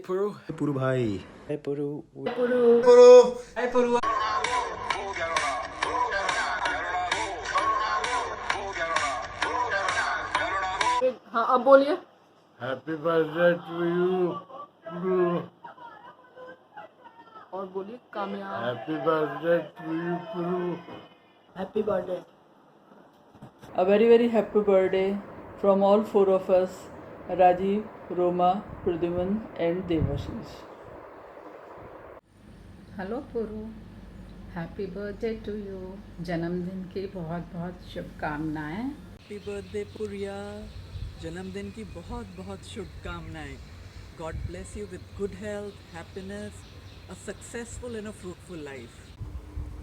पुरु पुरु भाई हाय पुरु हाय पुरु। हाँ अब बोलिए। Happy birthday to you Puru. और बोलिए कामयाब। Happy birthday to you Puru. Happy birthday. A very very happy birthday from all four of us, Rajiv, Roma, Pradyuman and Devashish. Hello Puru, happy birthday to you. जन्मदिन की बहुत बहुत शुभकामनाएं। हैप्पी बर्थडे पुरिया, जन्मदिन की बहुत बहुत शुभकामनाएं। God bless you with good health, happiness, a successful and a fruitful life.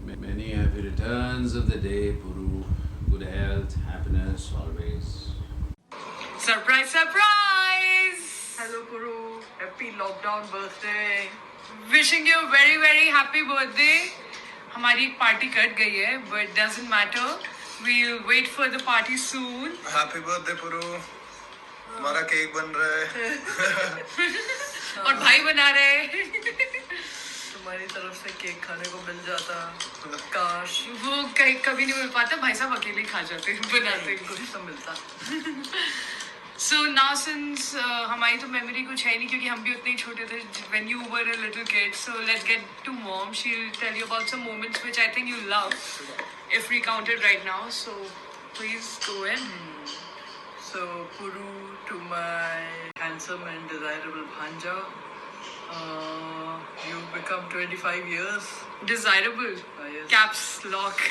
Many happy returns of the day, Puru. Good health, happiness always. Surprise, surprise! Hello Guru, happy lockdown birthday. Wishing you a very very happy birthday. हमारी एक party cut गई है, but doesn't matter. We'll wait for the party soon. Happy birthday Puru. हमारा cake बन रहा है और भाई बना रहे हैं। तुम्हारी तरफ से केक खाने को मिल जाता, काश। वो कहीं कभी नहीं मिल पाता, भाई साहब अकेले खा जाते हैं बनाते हैं। कुछ तो मिलता। So now since हमारी तो मेमोरी कुछ है नहीं क्योंकि हम भी उतने ही छोटे थे when you were a little kid. So let's get to mom. She'll tell you about some moments which I think you love if recounted right now. So please go in. So Puru, to my handsome and desirable bhanja, you've become 25 years. Desirable. Yes. Caps lock.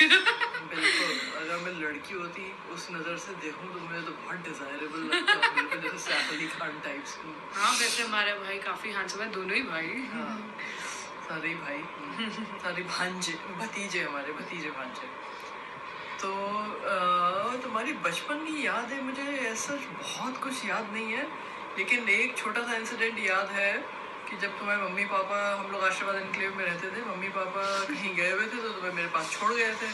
बिल्कुल। अगर मैं लड़की होती उस नज़र से देखूं तो मुझे तो बहुत डिजायरेबल लगता है, बिल्कुल जैसे सैफ अली खान टाइप्स की। हाँ वैसे हमारे भाई काफी हैंडसम है, दोनों ही भाई। हाँ, सारे भाई, सारे भांजे, भतीजे, हमारे भतीजे भांजे। तो तुम्हारी बचपन की याद है मुझे, ऐसा बहुत कुछ याद नहीं है, लेकिन एक छोटा सा इंसिडेंट याद है कि जब तुम्हारे मम्मी पापा, हम लोग आशीर्वाद एनक्लेव में रहते थे, मम्मी पापा कहीं गए हुए थे तो तुम्हें मेरे पास छोड़ गए थे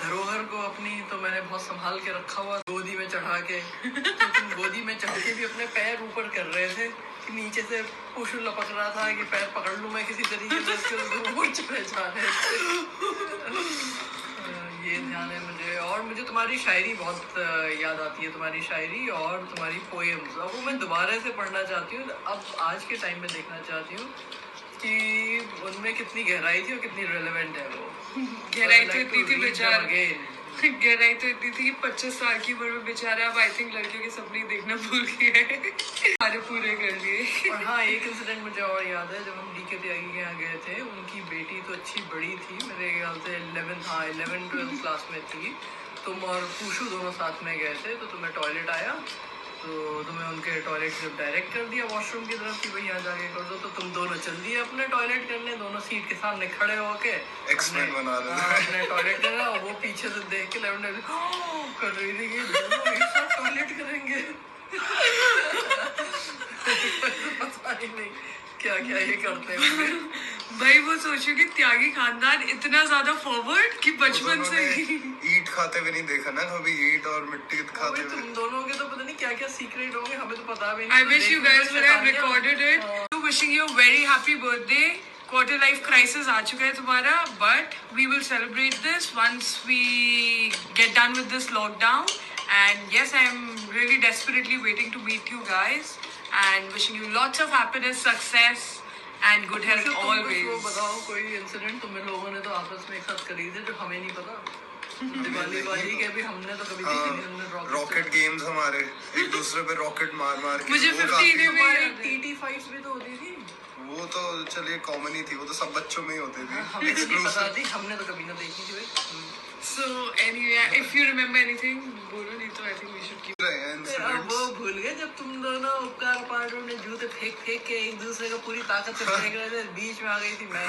धरोहर को अपनी। तो मैंने बहुत संभाल के रखा हुआ गोदी में चढ़ा के। तो तुम गोदी में चढ़ के भी अपने पैर ऊपर कर रहे थे कि नीचे से पुशु लपक रहा था कि पैर पकड़ लूँ मैं किसी तरीके से, उसके ऊपर चढ़े जा रहे थे। ये ध्यान है मुझे। और मुझे तुम्हारी शायरी बहुत याद आती है, तुम्हारी शायरी और तुम्हारी पोएम्स। अब वो मैं दोबारा से पढ़ना चाहती हूँ, अब आज के टाइम में देखना चाहती हूँ कि उनमें कितनी गहराई थी और कितनी रेलेवेंट है वो। गहराई तो इतनी थी बेचारा, गहराई तो इतनी थी 25 साल की उम्र में बेचारा अब आई थिंक लड़कियों के सपने देखना भूल गया है, सारे पूरे कर लिए। और हाँ, एक इंसिडेंट मुझे और याद है, जब हम DK त्यागी के यहाँ गए थे, उनकी बेटी तो अच्छी बड़ी थी, मेरे ख्याल से 11th-12th क्लास में थी। तुम और पूशू दोनों साथ में गए थे, तो तुम्हें टॉयलेट आया, तो तुम्हें उनके टॉयलेट से डायरेक्ट कर दिया वॉशरूम की तरफ कि भाई यहाँ जाके कर दो। तो तुम दोनों चल दिए अपने टॉयलेट करने, दोनों सीट के सामने खड़े होके एक्सपेरिमेंट बना रहे थे। अपने टॉयलेट कर रहा, और वो पीछे से देख के लेवल कर रही थी कि दोनों एक साथ टॉयलेट करेंगे। पता ही नहीं क्या क्या ये करते हैं भाई। वो सोचो कि त्यागी खानदान इतना ज्यादा फॉरवर्ड कि बचपन से ही ईट खाते हुए नहीं देखा ना कभी, ईट और मिट्टी खाते हुए। तुम दोनों के तो पता नहीं क्या क्या सीक्रेट होंगे, हमें तो पता भी I नहीं। wish you guys would have recorded it. Wishing you a very happy birthday. Quarter life crisis आ चुका है तुम्हारा, but we will celebrate this once we get done with this lockdown. And yes, I am really desperately waiting to meet you guys and wishing you lots of happiness, success and good health always. वो बताओ कोई incident तुम लोगों ने तो आपस में एक साथ करी थी जो हमें नहीं पता। दिवाली वाली के भी हमने तो कभी देखी नहीं, हमने रॉकेट गेम्स हमारे एक दूसरे पे रॉकेट मार मार के। मुझे 15 में हमारी TT5 भी तो होती थी। वो तो चलिए कॉमन ही थी, वो तो सब बच्चों में ही होते थे। हमें तो नहीं पता थी, हमने तो कभी ना देखी थी भाई। So anyway, if you remember anything, बोलो, नहीं तो I think we should keep. अब वो भूल गए जब तुम दोनों उपकार पांडव ने जूते फेंक फेंक के एक दूसरे को पूरी ताकत से फेंक रहे थे, बीच में आ गई थी मैं।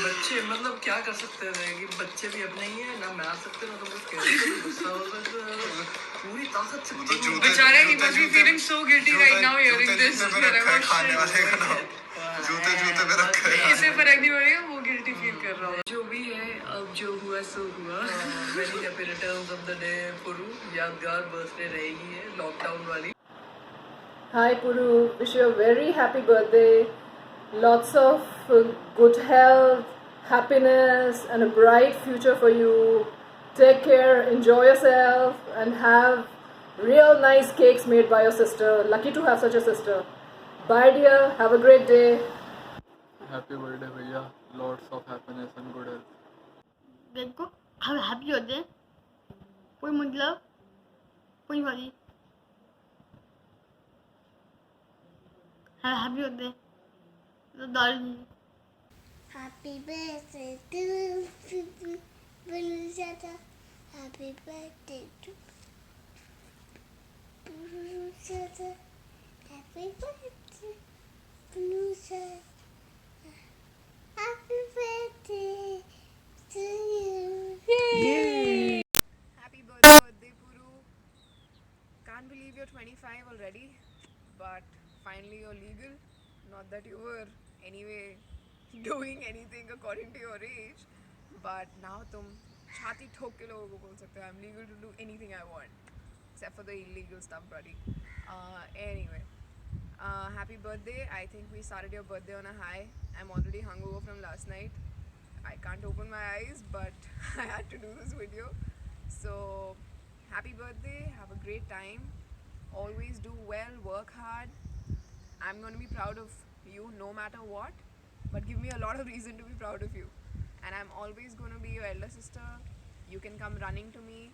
बच्चे मतलब क्या कर सकते थे कि बच्चे भी अपने ही है ना, मैं आ सकते ना, तो कुछ कह गुस्सा हो सकते, पूरी ताकत से। बेचारा he must be feeling so guilty right now hearing this. खाने वाले का नाम जूते पे रखा है। इसे फर्क नहीं पड़ेगा, वो गिल्टी फील कर रहा हूँ। जो भी है, अब जो हुआ सो हुआ। Many happy returns of the day पुरु, यादगार बर्थडे रहेगी है लॉकडाउन वाली। Hi Puru, wish you a very happy birthday. Lots of good health, happiness, and a bright future for you. Take care, enjoy yourself, and have real nice cakes made by your sister. Lucky to have such a sister. Bye, dear. Have a great day. Happy birthday, भैया. Lots of happiness and good health. देखो हम happy होते हैं कोई मतलब कोई वाली happy होते हैं तो दादी Happy birthday to Purushartha. Happy birthday to Purushartha. Happy birthday Purushartha. Happy birthday to you. Yay! Happy birthday, Puru. Can't believe you're 25 already, but finally you're legal. Not that you were anyway doing anything according to your age, but now तुम छाती ठोक के लोगों को बोल सकते हो I'm legal to do anything I want, except for the illegal stuff, buddy. Anyway, happy birthday. I think we started your birthday on a high. I'm already hungover from last night. I can't open my eyes, but I had to do this video. So, happy birthday. Have a great time. Always do well, work hard. I'm going to be proud of you no matter what, but give me a lot of reason to be proud of you. And I'm always going to be your elder sister. You can come running to me.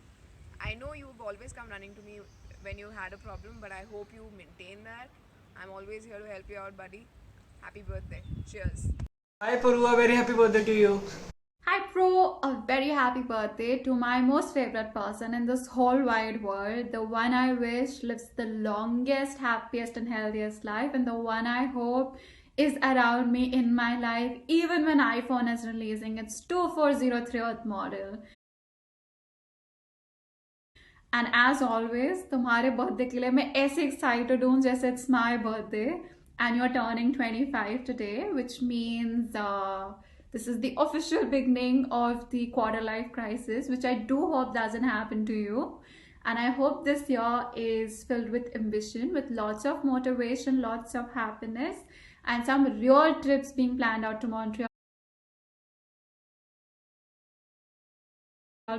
I know you've always come running to me when you had a problem, but I hope you maintain that. I'm always here to help you out, buddy. Happy birthday. Cheers. Hi Puru, a very happy birthday to you. Hi Pro, a very happy birthday to my most favorite person in this whole wide world, the one I wish lives the longest, happiest and healthiest life, and the one I hope is around me in my life even when iPhone is releasing its 2403th model. And as always, तुम्हारे birthday के लिए मैं ऐसे excited हूँ जैसे it's my birthday and you're turning 25 today, which means this is the official beginning of the quarter life crisis, which I do hope doesn't happen to you. And I hope this year is filled with ambition, with lots of motivation, lots of happiness, and some real trips being planned out to Montreal,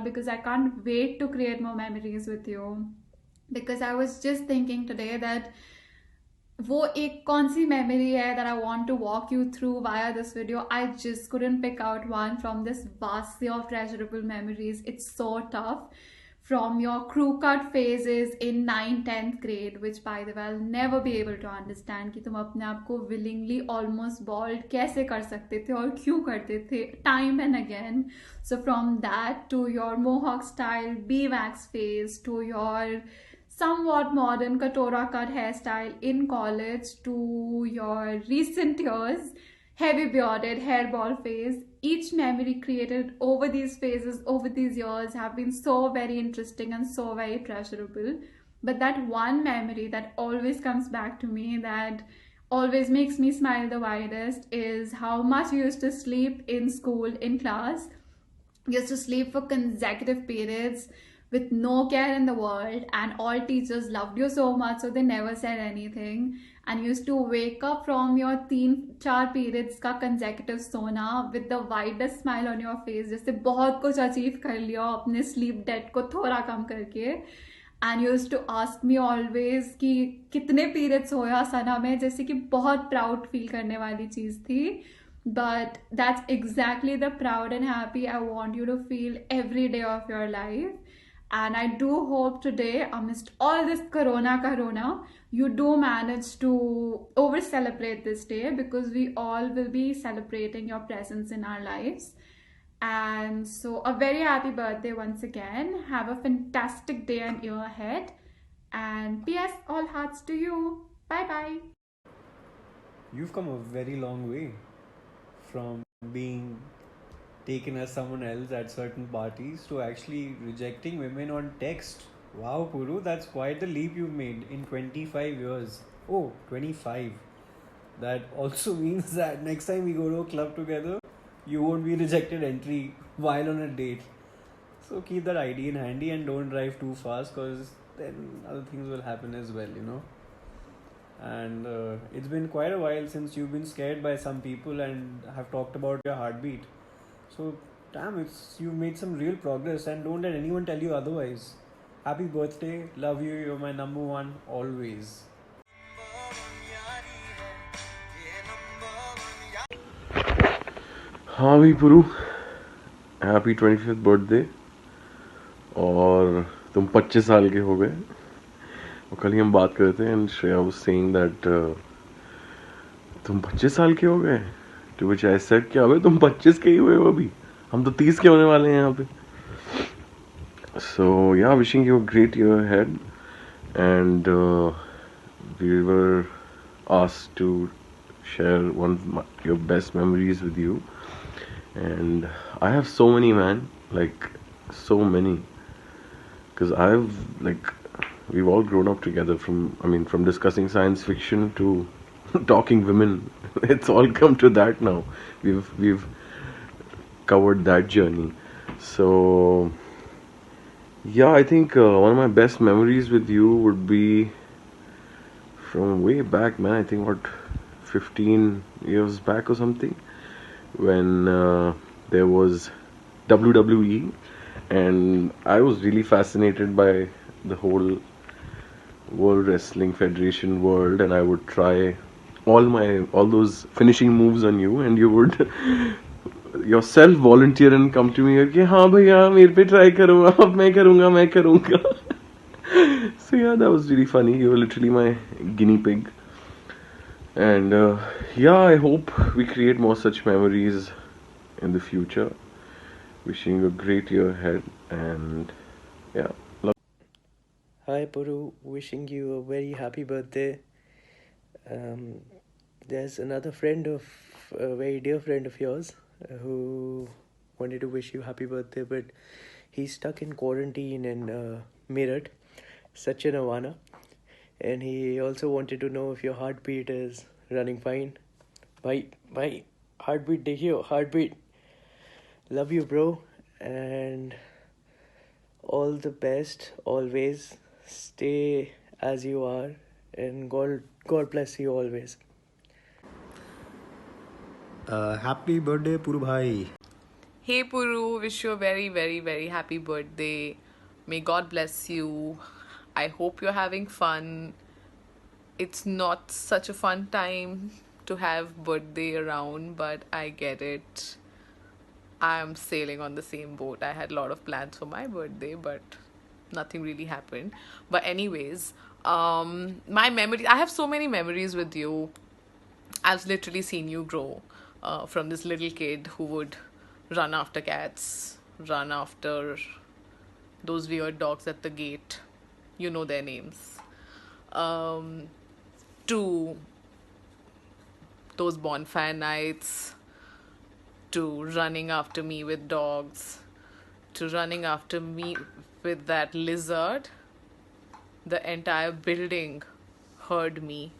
because I can't wait to create more memories with you. Because I was just thinking today that वो एक कौन सी memory है that I want to walk you through via this video. I just couldn't pick out one from this vast sea of treasurable memories. It's so tough. From your crew cut phases in 9th, 10th grade, which by the way I'll never be able to understand कि तुम अपने आप को willingly almost bald कैसे कर सकते थे और क्यों करते थे time and again. So from that to your mohawk style B-wax phase, to your somewhat modern Katora cut hairstyle in college, to your recent years heavy bearded hairball phase, each memory created over these phases, over these years, have been so very interesting and so very treasurable. But that one memory that always comes back to me, that always makes me smile the widest, is how much we used to sleep in school, in class. We used to sleep for consecutive periods with no care in the world, and all teachers loved you so much, so they never said anything. And you used to wake up from your 3-4 periods का consecutive सोना with the widest smile on your face, जैसे बहुत कुछ achieve कर लिया अपने sleep debt को थोड़ा कम करके. And you used to ask me always कि कितने periods सोया सना में, जैसे कि बहुत proud feel करने वाली चीज़ थी. But that's exactly the proud and happy I want you to feel every day of your life. And I do hope today, amidst all this corona, you do manage to over-celebrate this day, because we all will be celebrating your presence in our lives. And so a very happy birthday once again. Have a fantastic day and year ahead. And PS, all hearts to you. Bye-bye. You've come a very long way from being taken as someone else at certain parties to actually rejecting women on text. Wow, Puru, that's quite the leap you've made in 25 years. Oh, 25. That also means that next time we go to a club together, you won't be rejected entry while on a date. So keep that ID in handy and don't drive too fast, because then other things will happen as well, you know. And it's been quite a while since you've been scared by some people and have talked about your heartbeat. So, damn, you've made some real progress, and don't let anyone tell you otherwise. Happy birthday, love you, you're my number one always. हाँ भाई पुरू, happy 25th birthday. और तुम 25 साल के हो गए। और कल ही हम बात कर रहे थे and Shreya was saying that तुम 25 साल के हो गए। टू व्हिच आई सेड क्या अबे तुम 25 के ही हुए हो अभी, हम तो 30 के होने वाले हैं यहाँ पे। So yeah, wishing you a great year ahead and we were asked to share one of your best memories with you, and I have so many, man, like so many, because we've all grown up together from discussing science fiction to talking women. It's all come to that now. We've covered that journey. So yeah, I think one of my best memories with you would be from way back, man. I think what 15 years back or something, when there was WWE, and I was really fascinated by the whole World Wrestling Federation world, and I would try all those finishing moves on you, and you would yourself volunteer and come to me कि हाँ भैया मेरे पे try करो, अब मैं करूँगा. So yeah, that was really funny. You were literally my guinea pig. And yeah, I hope we create more such memories in the future. Wishing you a great year ahead, and yeah. Hi Puru, wishing you a very happy birthday. There's another friend of a very dear friend of yours who wanted to wish you happy birthday, but he's stuck in quarantine in Meerut, Sachin Awana. And he also wanted to know if your heartbeat is running fine. Bye, heartbeat, dekhiyo, heartbeat. Love you, bro, and all the best always. Stay as you are, and God bless you always. Happy birthday, Puru bhai. Hey Puru, wish you a very, very, very happy birthday. May God bless you. I hope you're having fun. It's not such a fun time to have birthday around, but I get it. I'm sailing on the same boat. I had a lot of plans for my birthday, but nothing really happened. But anyways, my memory, I have so many memories with you. I've literally seen you grow from this little kid who would run after cats, run after those weird dogs at the gate. You know their names. To those bonfire nights, to running after me with dogs, to running after me with that lizard. The entire building heard me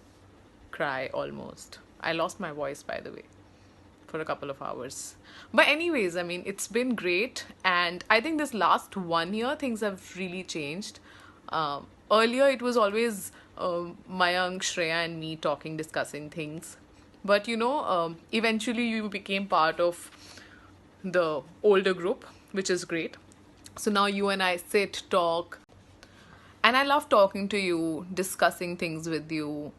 cry almost. I lost my voice, by the way, for a couple of hours. But anyways, I mean, it's been great, and I think this last 1 year things have really changed. Earlier it was always Mayank, Shreya and me talking, discussing things, but eventually you became part of the older group, which is great. So now you and I sit, talk, and I love talking to you, discussing things with you,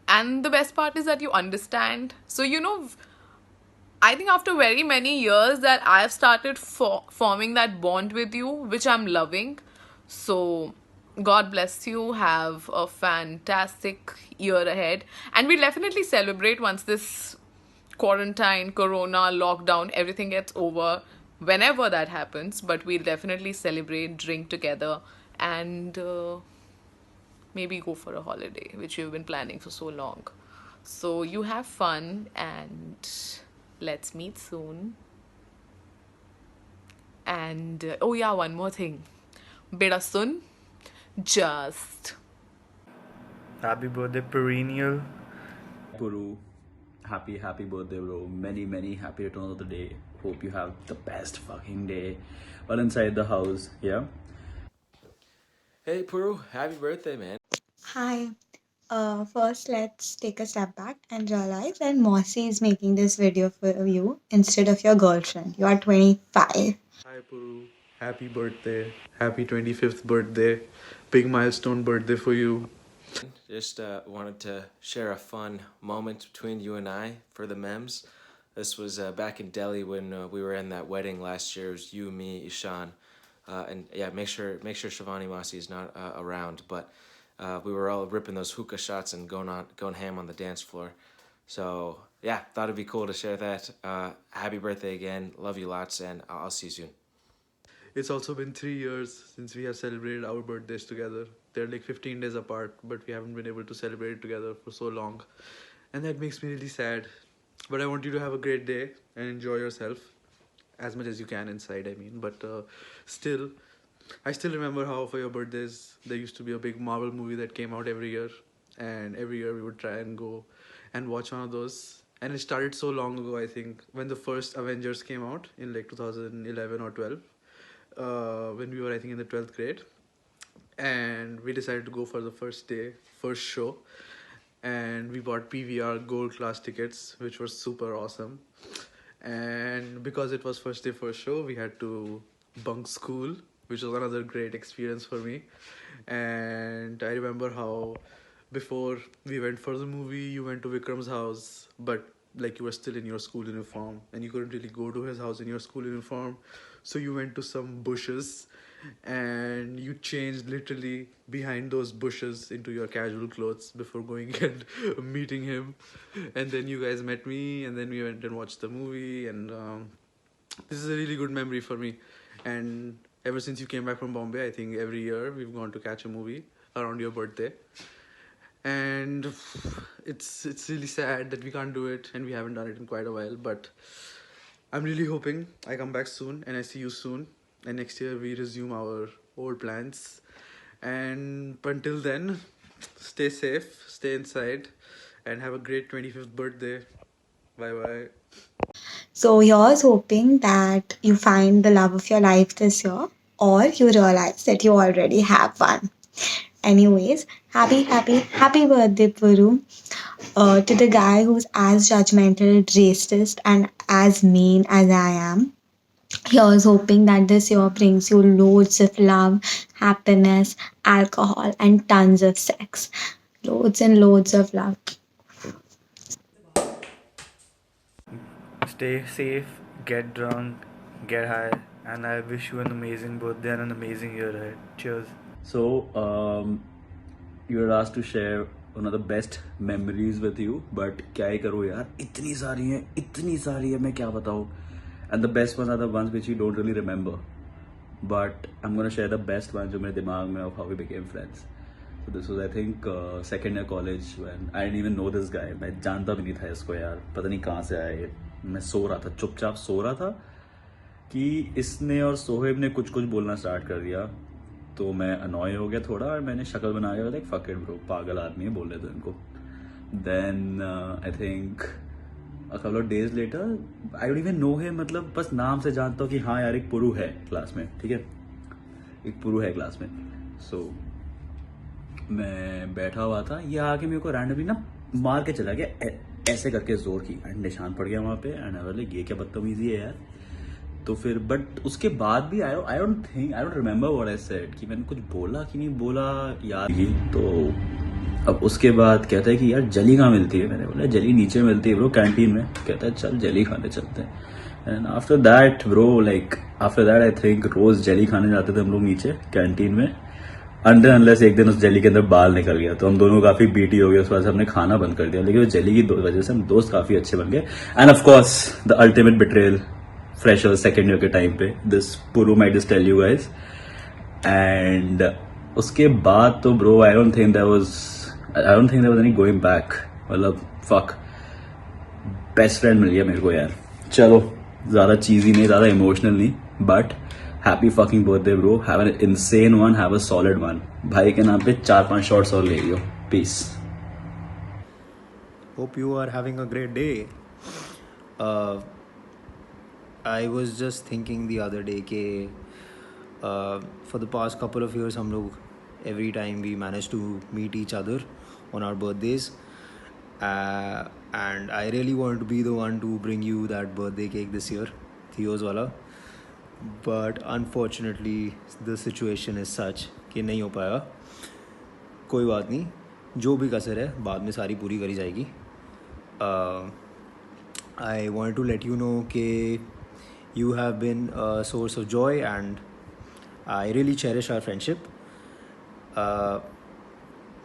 and the best part is that you understand. So I think after very many years that I've started forming that bond with you, which I'm loving. So God bless you. Have a fantastic year ahead, and we'll definitely celebrate once this quarantine, corona, lockdown, everything gets over, whenever that happens. But we'll definitely celebrate, drink together, and maybe go for a holiday, which we've been planning for so long. So you have fun, and let's meet soon. And oh yeah, one more thing. Beta sun, just. Happy birthday, perennial. Puru, happy birthday, bro. Many happy returns of the day. Hope you have the best fucking day while inside the house. Yeah. Hey Puru, happy birthday, man. Hi. First, let's take a step back and realize that Mossy is making this video for you instead of your girlfriend. You are 25. Hi Puru, happy birthday, happy 25th birthday, big milestone birthday for you. Just wanted to share a fun moment between you and I for the memes. This was back in Delhi when we were in that wedding last year. It was you, me, Ishan, and yeah, make sure Shivani Masi is not around. But we were all ripping those hookah shots and going ham on the dance floor. So yeah, thought it'd be cool to share that. Happy birthday again. Love you lots, and I'll see you soon. It's also been 3 years since we have celebrated our birthdays together. They're like 15 days apart, but we haven't been able to celebrate it together for so long. And that makes me really sad. But I want you to have a great day and enjoy yourself as much as you can inside, I mean. But still, I still remember how for your birthdays, there used to be a big Marvel movie that came out every year. And every year we would try and go and watch one of those. And it started so long ago, I think, when the first Avengers came out in like 2011 or 12. When we were, I think, in the 12th grade. And we decided to go for the first show. And we bought PVR gold class tickets, which were super awesome. And because it was first day, first show, we had to bunk school, which was another great experience for me. And I remember how before we went for the movie, you went to Vikram's house, but like you were still in your school uniform and you couldn't really go to his house in your school uniform. So you went to some bushes and you changed literally behind those bushes into your casual clothes before going and meeting him. And then you guys met me and then we went and watched the movie. And this is a really good memory for me. And ever since you came back from Bombay, I think every year we've gone to catch a movie around your birthday. And it's really sad that we can't do it and we haven't done it in quite a while, but I'm really hoping I come back soon and I see you soon, and next year we resume our old plans. And until then, stay safe, stay inside, and have a great 25th birthday. Bye bye. So here's hoping that you find the love of your life this year, or you realize that you already have one. Anyways, happy birthday, Puru. To the guy who's as judgmental, racist, and as mean as I am. Here's hoping that this year brings you loads of love, happiness, alcohol, and tons of sex. Loads and loads of love. Stay safe, get drunk, get high, and I wish you an amazing birthday and an amazing year ahead. Cheers. So, you were asked to share one of the best memories with you, but क्या ही करूँ यार, इतनी सारी है मैं क्या बताऊँ. And the best ones are the ones which you don't really remember, but I'm gonna share the best ones जो मेरे दिमाग में of how we became friends. So this was, I think, second year college when I didn't even know this guy. मैं जानता भी नहीं था इसको यार, पता नहीं कहाँ से आया ये. मैं सो रहा था, चुपचाप सो रहा था कि इसने और सोहेब ने कुछ बोलना स्टार्ट कर दिया. तो मैं अनॉय हो गया थोड़ा और मैंने शक्ल बना के लाइक फक इट ब्रो, पागल आदमी है, बोल रहे थे इनको. Then I think a couple of days later, I don't even know him, मतलब बस नाम से जानता हूँ कि हाँ यार एक पुरु है क्लास में, ठीक है, एक पुरु है क्लास में. सो मैं बैठा हुआ था, ये आके मेरे को रैंडमली ना मार के चला गया ऐसे करके जोर की, एंड निशान पड़ गया वहाँ पे. एंड आई वाज लाइक ये क्या बदतमीजी है यार. तो फिर बट उसके बाद भी I don't remember what I said, कि मैंने कुछ बोला कि नहीं बोला यार. तो अब उसके बाद कहता है कि यार जली कहाँ मिलती है. मैंने बोला जली नीचे मिलती है ब्रो कैंटीन में. कहता है चल जली खाने चलते हैं. And after that bro, like after that I think रोज जली खाने जाते थे हम लोग नीचे कैंटीन में. अनलेस एक दिन उस जली के अंदर बाल निकल गया तो हम दोनों काफी बीटी हो गए. उसके बाद हमने खाना बंद कर दिया, लेकिन उस जली की वजह से हम दोस्त काफी अच्छे बन गए. And of course the ultimate betrayal, fresher second year के टाइम पे, this Puru might just tell you guys. And उसके बाद तो bro I don't think there was any going back. मतलब फक, बेस्ट फ्रेंड मिल गया मेरे को यार. चलो ज्यादा चीजी नहीं, ज्यादा इमोशनल नहीं, but happy fucking birthday bro. Have an insane one, have a solid one. भाई के नाम पे 4-5 शॉट्स और ले लियो. Piece. Hope you are having a great day. I was just thinking the other day कि for the past couple of years हम लोग every time we managed to meet each other on our birthdays. And I really wanted to be the one to bring you that birthday cake this year, Theo's wala. But unfortunately the situation is such कि नहीं हो पाया. कोई बात नहीं, जो भी कसर है बाद में सारी पूरी करी जाएगी. I wanted to let you know कि you have been a source of joy and I really cherish our friendship.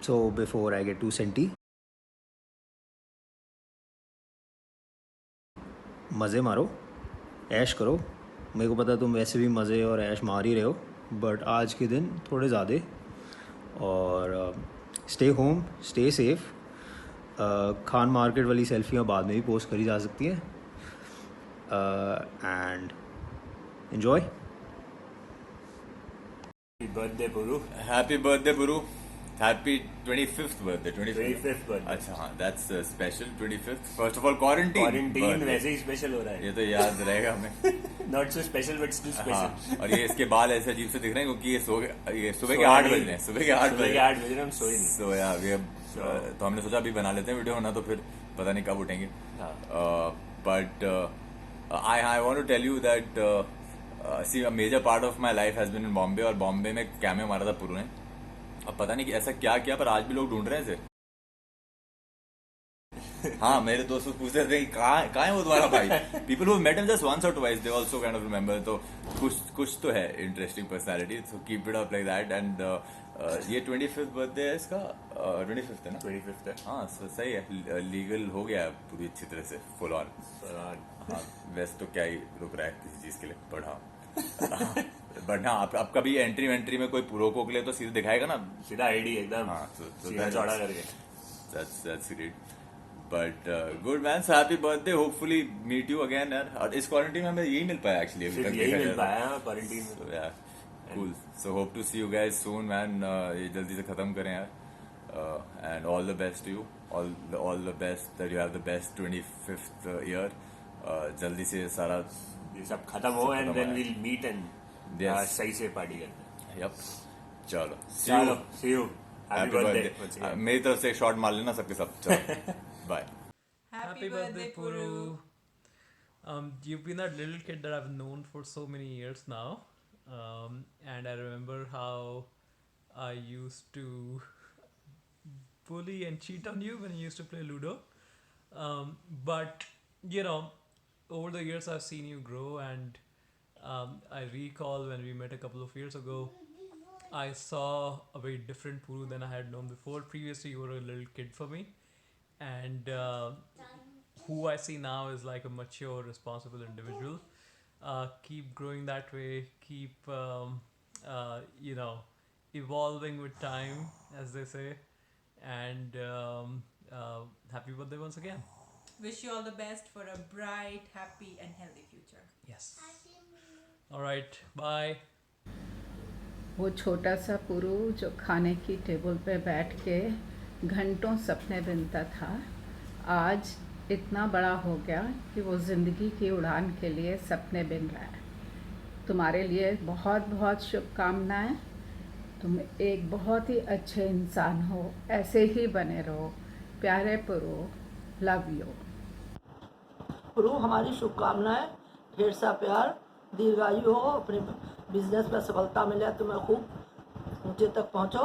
So before I get too senti, मज़े मारो, ऐश करो. मेरे को पता तुम वैसे भी मज़े और ऐश मार ही रहे हो, बट आज के दिन थोड़े ज़्यादा. और stay home, stay safe. Khan market वाली सेल्फियाँ बाद में भी पोस्ट करी जा सकती हैं. And enjoy. बर्थडे पुरू. Happy birthday, Puru. Happy 25th birthday. 25th birthday. अच्छा हाँ, that's special. 25th. First of all, quarantine वैसे ही स्पेशल हो रहा है. ये तो याद रहेगा हमें. Not so special but still special. हाँ, और ये इसके बाल ऐसे अजीब से दिख रहे हैं क्योंकि ये सुबह के 8 बज रहे हैं. सुबह के 8 बजे हम सोए नहीं. So yeah, तो हमने सोचा अभी बना लेते हैं वीडियो, ना तो फिर पता नहीं कब उठेंगे. But I want to tell you that see, a major part of my life has been in Bombay, और बॉम्बे में कैमियो मारा था पुरू ने. अब पता नहीं कि ऐसा क्या किया, पर आज भी लोग ढूंढ रहे हैं इसे. हाँ, मेरे दोस्त पूछ रहे थे कि कहाँ है वो तुम्हारा भाई. People who met him just once or twice, they also kind of remember. तो कुछ तो है interesting personality. So keep it up like that. And ये 25th birthday है इसका. 25th है ना? 25th है. हाँ, सही है. लीगल हो गया है पूरी अच्छी तरह से, full on. हाँ, वैसे तो क्या ही रुक रहा है किसी चीज के लिए, बट हाँ. बट हाँ, आपका भी एंट्री में कोई पुरो को ले तो सीधे दिखाएगा ना, सीधा आईडी एकदम. हाँ, सीधा चौड़ा करके. That's great. But good man, so happy birthday. Hopefully meet you again यार. और इस क्वारंटीन में हमें यही मिल पाया actually. सिर्फ यही मिल पाया क्वारंटीन में. So yeah, cool. So hope to see you guys soon man. ये जल्दी से खत्म करें यार. And all the best to you. All the best that you have the best 25th year. जल्दी से सारा ये सब खत्म हो and then we'll meet and सही से पार्टी करते हैं. Yep. चलो. See you. Happy birthday. मेरी तरफ से एक शॉट मार लेना सबके सब. चलो. Bye. Happy birthday, Puru. You've been that little kid that I've known for so many years now. And I remember how I used to bully and cheat on you when you used to play Ludo. But, you know, over the years I've seen you grow, and I recall when we met a couple of years ago, I saw a very different Puru than I had known before. Previously, you were a little kid for me. And who I see now is like a mature, responsible individual. Keep growing that way. Keep, evolving with time, as they say. And happy birthday once again. Wish you all the best for a bright, happy and healthy future. Yes. All right. Bye. वो छोटा सा पुरू जो खाने की table पे बैठ के घंटों सपने बुनता था, आज इतना बड़ा हो गया कि वो ज़िंदगी की उड़ान के लिए सपने बुन रहा है. तुम्हारे लिए बहुत बहुत शुभकामनाएं. तुम एक बहुत ही अच्छे इंसान हो, ऐसे ही बने रहो. प्यारे पुरू, लव यू. पुरू, हमारी शुभकामनाएं. ढेर सा प्यार, दीर्घायु हो, अपने बिजनेस में सफलता मिले, तुम्हें खूब ऊंचे तक पहुंचो.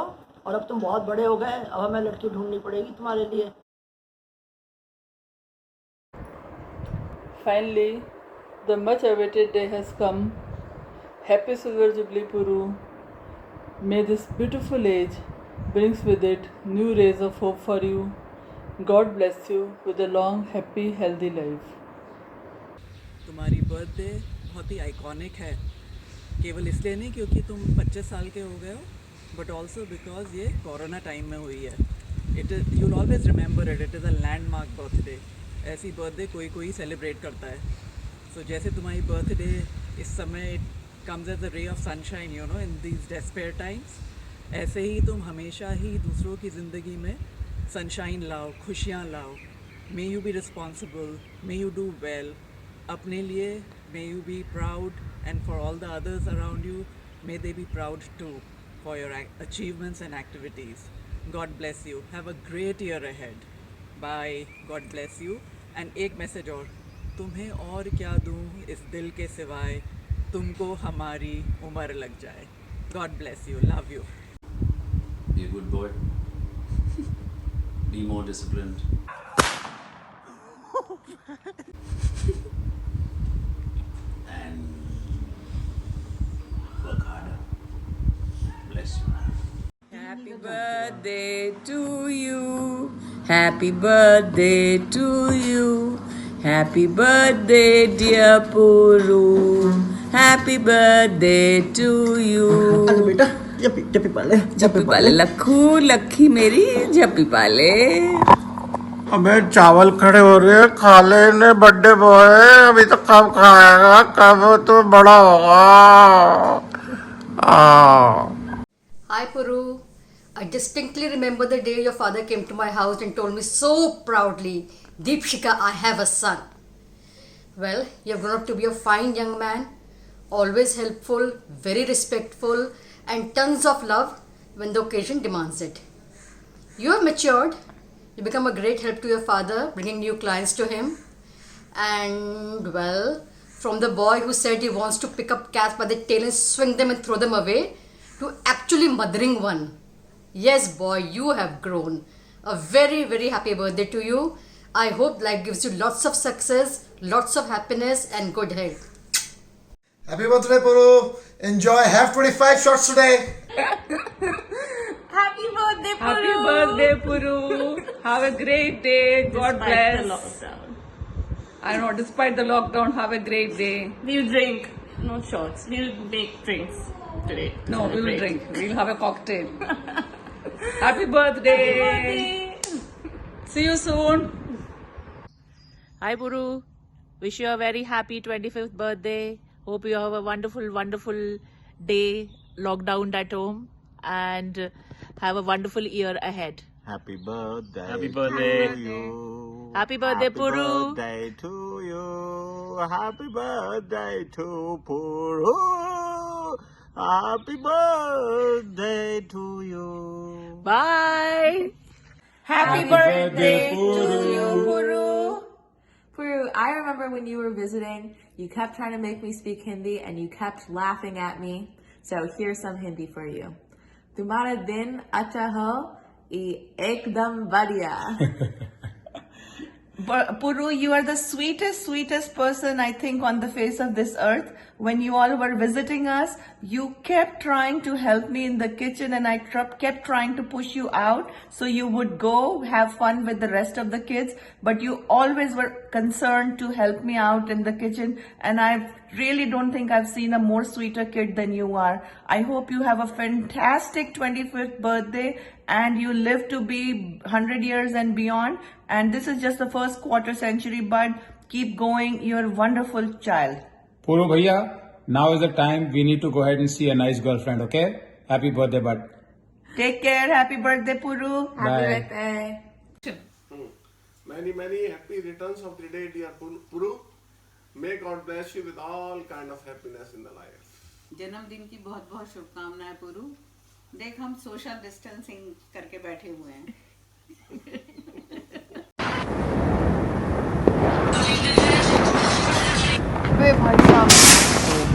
और अब तुम बहुत बड़े हो गए, अब हमें लड़की ढूंढनी पड़ेगी तुम्हारे लिए. Finally, the much awaited day has come. Happy Silver Jubilee, Puru. May this beautiful age brings with it new rays of hope for you. God bless you with a long, happy, healthy life. तुम्हारी birthday बहुत ही iconic है, केवल इसलिए नहीं क्योंकि तुम 25 साल के हो गए हो, बट ऑल्सो बिकॉज ये कोरोना टाइम में हुई है. It is, you'll always remember it. It is a landmark birthday. ऐसी बर्थडे कोई सेलिब्रेट करता है. सो जैसे तुम्हारी बर्थडे इस समय comes as the ray of sunshine, you know, in these despair times, ऐसे ही तुम हमेशा ही दूसरों की ज़िंदगी में सनशाइन लाओ, खुशियाँ लाओ. May you be responsible, may you do well. अपने लिए may you be proud, and for all the others around you, may they be proud too for your achievements and activities. God bless you. Have a great year ahead. Bye. God bless you. And एक message और, तुम्हें और क्या दूँ इस दिल के सिवाय, तुमको हमारी उम्र लग जाए. God bless you. Love you. Be a good boy. Be more disciplined. And work harder. Bless you. Happy birthday to you. Happy birthday to you. Happy birthday, dear Puru. Happy birthday to you. बेटा जप्पी पाले लखू लखी मेरी जप्पी पाले. अबे चावल खड़े हो रहे हैं, खा लेने बर्थडे बॉय. अभी तो कब खाएगा, कब तो बड़ा होगा. Hi Puru, I distinctly remember the day your father came to my house and told me so proudly, Deepshika, I have a son. Well, you have grown up to be a fine young man, always helpful, very respectful, and tons of love when the occasion demands it. You have matured, you become a great help to your father, bringing new clients to him. And well, from the boy who said he wants to pick up cats by the tail and swing them and throw them away, to actually mothering one. Yes, boy, you have grown. A very, very happy birthday to you. I hope life gives you lots of success, lots of happiness, and good health. Happy birthday, Puru. Enjoy. Have 25 shots today. Happy birthday, Puru. Happy birthday, Puru. Have a great day. God bless. Despite the lockdown. I know, despite the lockdown, have a great day. We'll drink, no shots. We'll make drinks today. No, we will Celebrate. drink. We'll have a cocktail. Happy birthday. Happy birthday. See you soon. Hi, Puru. Wish you a very happy 25th birthday. Hope you have a wonderful, wonderful day locked down at home and have a wonderful year ahead. Happy birthday. Happy birthday. to you. Happy birthday, Happy Puru. birthday to you. Happy birthday to Puru. Happy birthday to you. Bye. Happy birthday to you, Puru. Puru, I remember when you were visiting, you kept trying to make me speak Hindi and you kept laughing at me. So here's some Hindi for you. Tumhara din acha ho, ekdam badhiya. Puru, you are the sweetest person I think on the face of this earth. When you all were visiting us, you kept trying to help me in the kitchen and I kept trying to push you out so you would go have fun with the rest of the kids. But you always were concerned to help me out in the kitchen, and I really don't think I've seen a more sweeter kid than you are. I hope you have a fantastic 25th birthday and you live to be 100 years and beyond. And this is just the first quarter century, but keep going. You're a wonderful child. Puru bhaiya, now is the time we need to go ahead and see a nice girlfriend, okay? Happy birthday, bud. Take care. Happy birthday, Puru. Bye. birthday. Many happy returns of the day, dear Puru. May God bless you with all kind of happiness in the life. जन्मदिन की बहुत बहुत शुभकामनाएं पुरु. देख हम social distancing करके बैठे हुए हैं.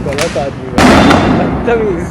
गलत आदमी है, बदतमीज।